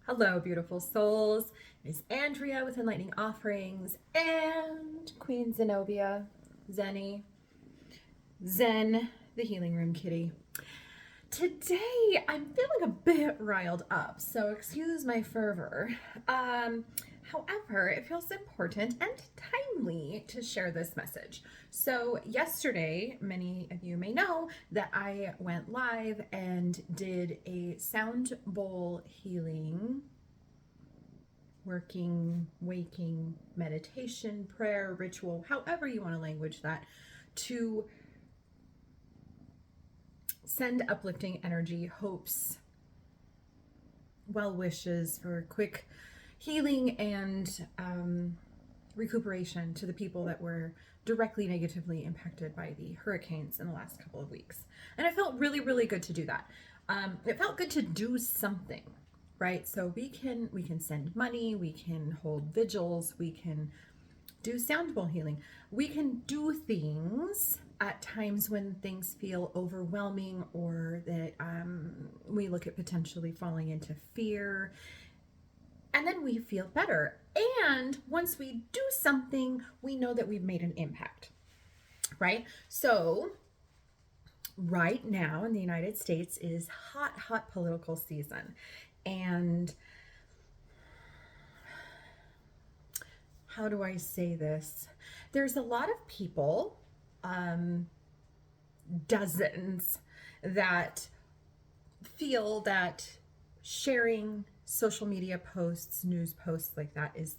Hello, beautiful souls. It's Andrea with Enlightening Offerings and Queen Zenobia, Zen, the Healing Room Kitty. Today, I'm feeling a bit riled up, so excuse my fervor. However, it feels important and timely to share this message. So, yesterday, many of you may know that I went live and did a sound bowl healing, waking meditation, prayer, ritual, however you want to language that, to send uplifting energy, hopes, well wishes for quick healing and recuperation to the people that were directly negatively impacted by the hurricanes in the last couple of weeks. And it felt really, really good to do that. It felt good to do something, right? So we can send money, we can hold vigils, we can do sound bowl healing. We can do things at times when things feel overwhelming or that we look at potentially falling into fear, and then we feel better. And once we do something, we know that we've made an impact, right? So right now in the United States is hot political season. And how do I say this? There's a lot of people, dozens, that feel that sharing social media posts, news posts like that is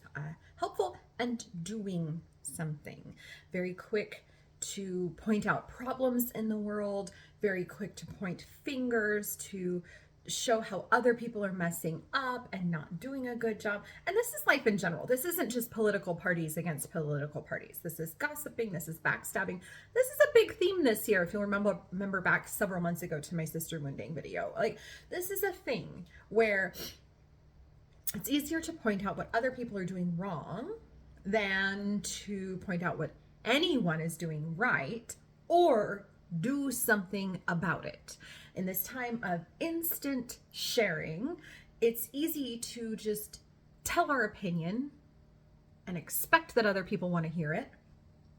helpful and doing something. Very quick to point out problems in the world, very quick to point fingers, to show how other people are messing up and not doing a good job. And this is life in general. This isn't just political parties against political parties. This is gossiping. This is backstabbing. This is a big theme this year. If you'll remember back several months ago to my sister wounding video, like this is a thing where it's easier to point out what other people are doing wrong than to point out what anyone is doing right or do something about it. In this time of instant sharing, it's easy to just tell our opinion and expect that other people want to hear it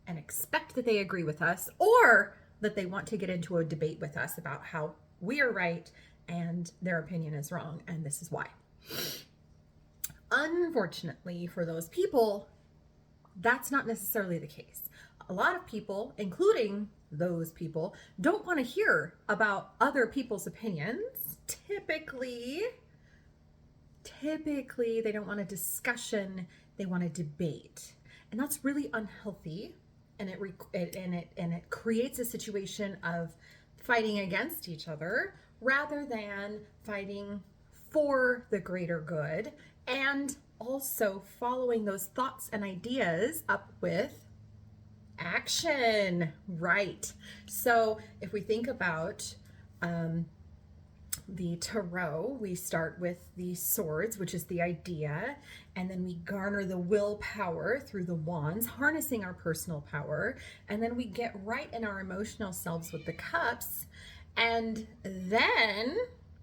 and expect that they agree with us or that they want to get into a debate with us about how we are right and their opinion is wrong, and this is why. Unfortunately for those people, that's not necessarily the case. A lot of people, including those people, don't want to hear about other people's opinions. Typically, they don't want a discussion, they want a debate. And that's really unhealthy, and it creates a situation of fighting against each other rather than fighting for the greater good, and also following those thoughts and ideas up with action, right? So if we think about the tarot, we start with the swords, which is the idea, and then we garner the willpower through the wands, harnessing our personal power, and then we get right in our emotional selves with the cups, and then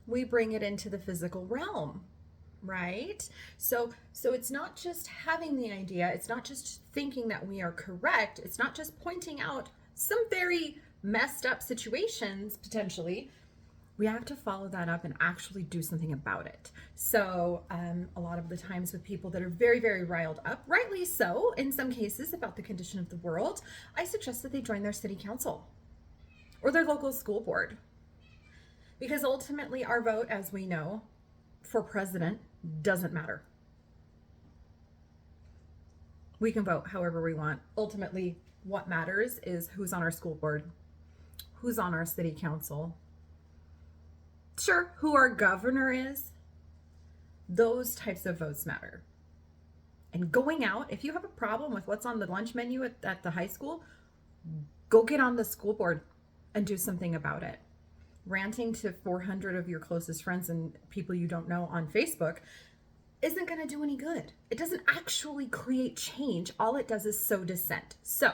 we bring it into the physical realm, right? So it's not just having the idea, it's not just thinking that we are correct, it's not just pointing out some very messed up situations potentially. We have to follow that up and actually do something about it. So a lot of the times with people that are very, very riled up, rightly so in some cases, about the condition of the world, I suggest that they join their city council or their local school board. Because ultimately our vote, as we know, for president doesn't matter. We can vote however we want. Ultimately, what matters is who's on our school board, who's on our city council. Sure, who our governor is. Those types of votes matter. And going out, if you have a problem with what's on the lunch menu at the high school, go get on the school board and do something about it. Ranting to 400 of your closest friends and people you don't know on Facebook isn't going to do any good. It doesn't actually create change. All it does is sow dissent. So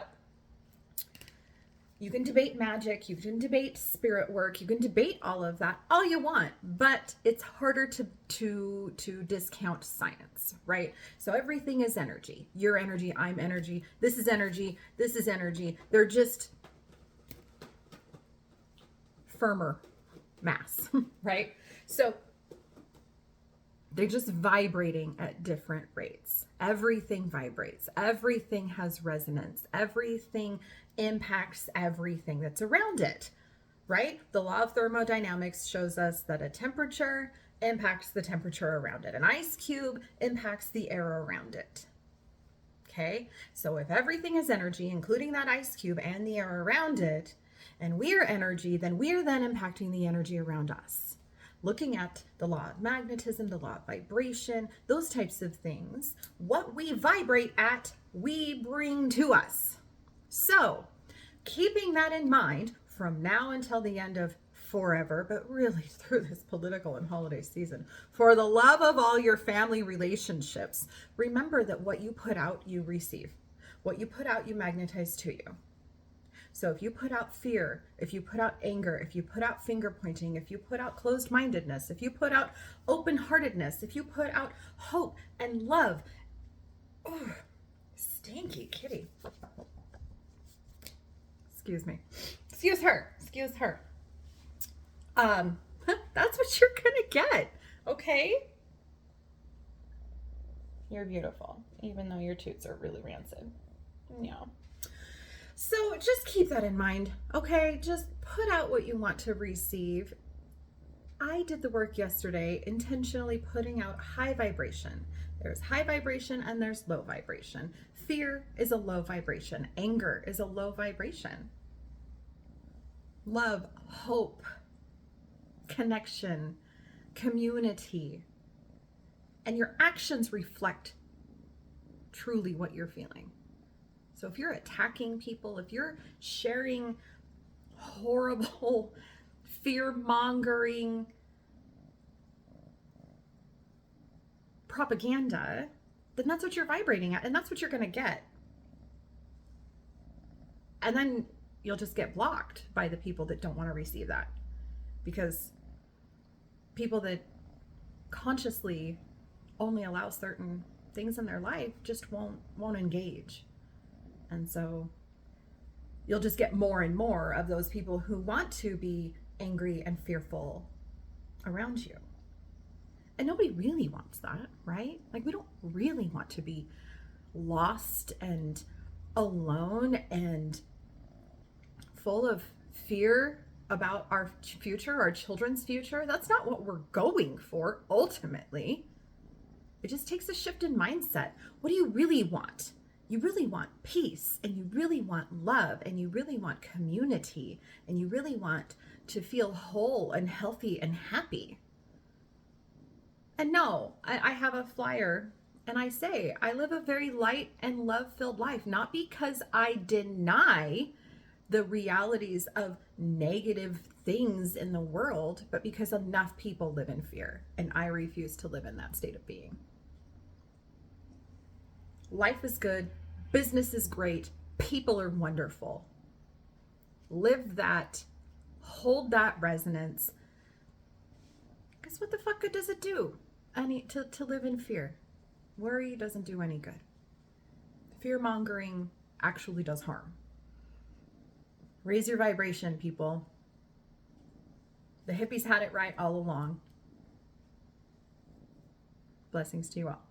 You can debate magic, you can debate spirit work, you can debate all of that all you want, but it's harder to discount science, right? So everything is energy. You're energy, I'm energy, this is energy, this is energy. They're just firmer mass, right? So they're just vibrating at different rates. Everything vibrates. Everything has resonance. Everything impacts everything that's around it, right? The law of thermodynamics shows us that a temperature impacts the temperature around it. An ice cube impacts the air around it. Okay? So if everything is energy, including that ice cube and the air around it, and we're energy, then we're then impacting the energy around us. Looking at the law of magnetism, the law of vibration, those types of things, what we vibrate at, we bring to us. So, keeping that in mind from now until the end of forever, but really through this political and holiday season, for the love of all your family relationships, remember that what you put out, you receive. What you put out, you magnetize to you. So if you put out fear, if you put out anger, if you put out finger pointing, if you put out closed-mindedness, if you put out open-heartedness, if you put out hope and love, oh, stinky kitty. Excuse me. Excuse her. Excuse her. That's what you're gonna get. Okay? You're beautiful, even though your toots are really rancid. Yeah. So just keep that in mind, okay? Just put out what you want to receive. I did the work yesterday, intentionally putting out high vibration. There's high vibration and there's low vibration. Fear is a low vibration. Anger is a low vibration. Love, hope, connection, community, and your actions reflect truly what you're feeling. So if you're attacking people, if you're sharing horrible, fear-mongering propaganda, then that's what you're vibrating at, and that's what you're going to get. And then you'll just get blocked by the people that don't want to receive that. Because people that consciously only allow certain things in their life just won't engage. And so you'll just get more and more of those people who want to be angry and fearful around you. And nobody really wants that, right? Like, we don't really want to be lost and alone and full of fear about our future, our children's future. That's not what we're going for ultimately. It just takes a shift in mindset. What do you really want? You really want peace, and you really want love, and you really want community, and you really want to feel whole and healthy and happy. And no, I have a flyer, and I say I live a very light and love-filled life, not because I deny the realities of negative things in the world, but because enough people live in fear, and I refuse to live in that state of being. Life is good. Business is great. People are wonderful. Live that. Hold that resonance. Because what the fuck good does it do? To live in fear. Worry doesn't do any good. Fear mongering actually does harm. Raise your vibration, people. The hippies had it right all along. Blessings to you all.